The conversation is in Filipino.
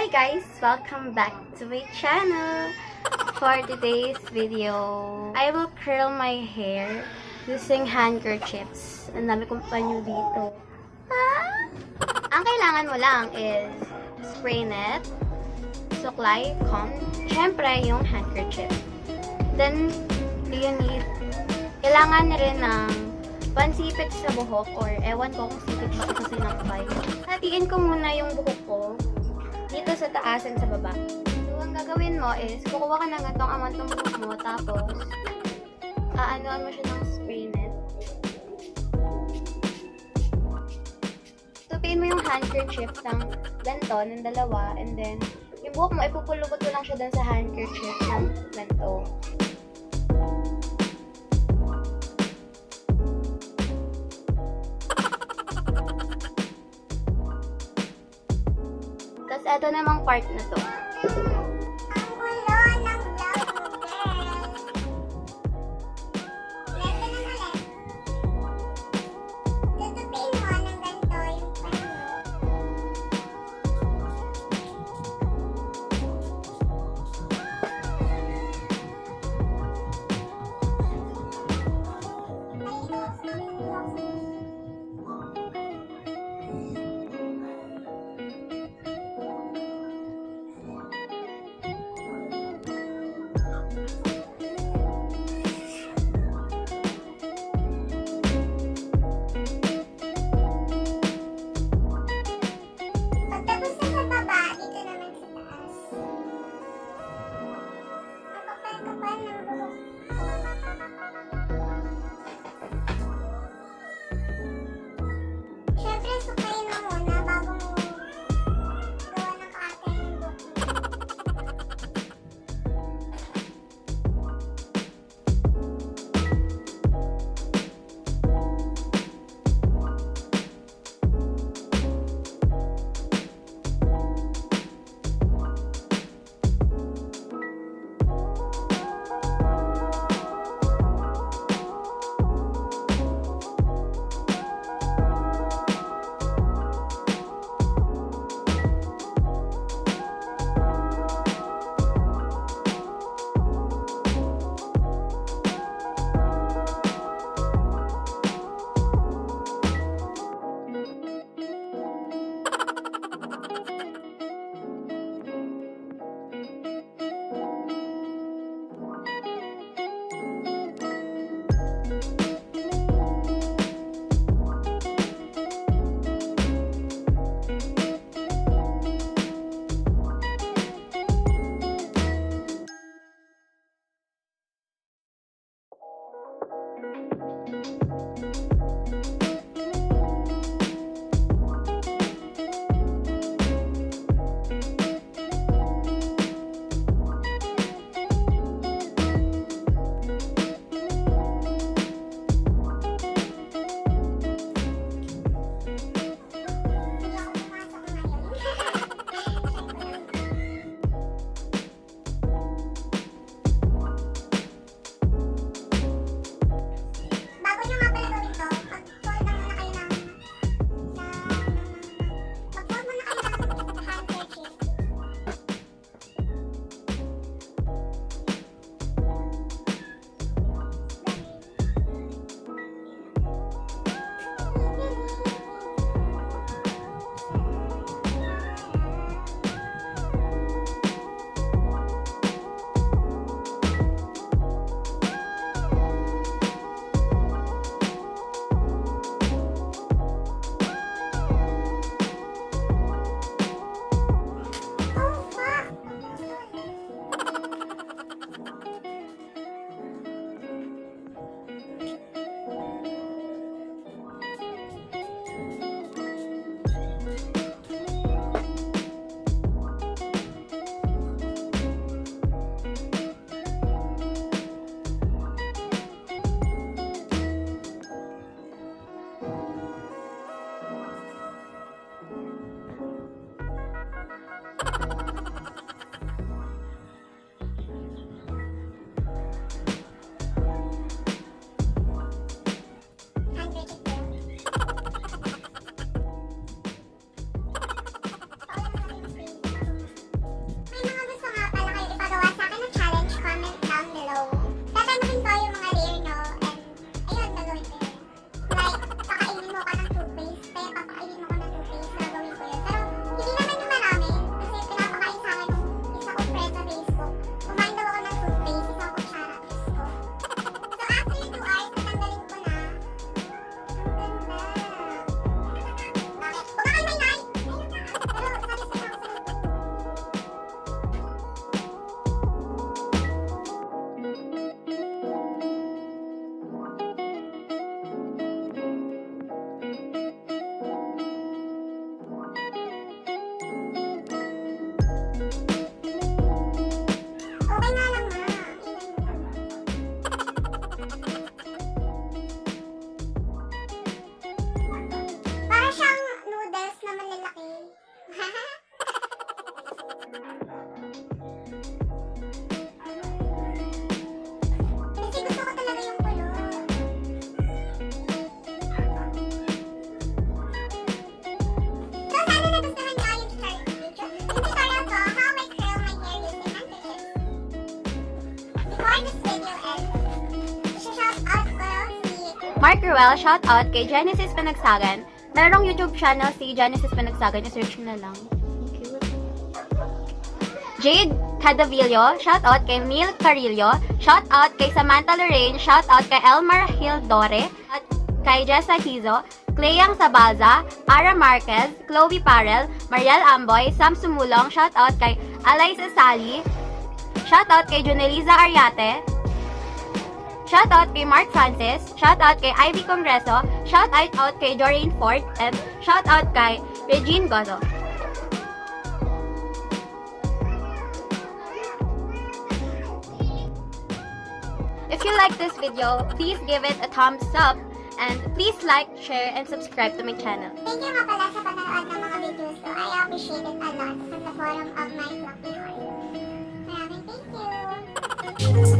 Hi guys! Welcome back to my channel! For today's video, I will curl my hair using handkerchiefs. Ang dami kong panyo dito. Ang kailangan mo lang is spray net, suklay, comb, syempre yung handkerchief. Then, kailangan na rin ng pansipit sa buhok or ewan ko kung sipit ba ito sinampay. Hatiin ko muna yung buhok ko dito sa taas and sa baba. So, ang gagawin mo is, kukuha ka ng gantong amount ng buhok mo, tapos, aanuan mo siya ng spray net. Tupiin mo yung handkerchief ng ganito, ng dalawa, and then, yung buhok mo, ipupulubot mo lang siya dun sa handkerchief ng ganito. Tapos, eto namang part na to. Mark Ruel, shout out kay Genesis Panagsagan. Merong YouTube channel si Genesis Panagsagan, i-search na lang. Cute. Jade Cadavillo, shout out kay Mil Carillo, shout out kay Samantha Lorraine, shout out kay Elmar Hildore, at kay Jessa Hizo, Clayang Sabalza, Ara Marquez, Chloe Parel, Mariel Amboy, Sam Sumulong, shout out kay Alaysa Sali, shout out kay Juneliza Ariate, shout out kay Mark Francis, shout out kay Ivy Congreso, shout out kay Doreen Ford, and shout out kay Regine Gozo. If you like this video, please give it a thumbs up, and please like, share, and subscribe to my channel. Thank you nga pala sa panonood ng mga videos ko. I appreciate it a lot from the bottom of my fluffy heart. Maraming thank you!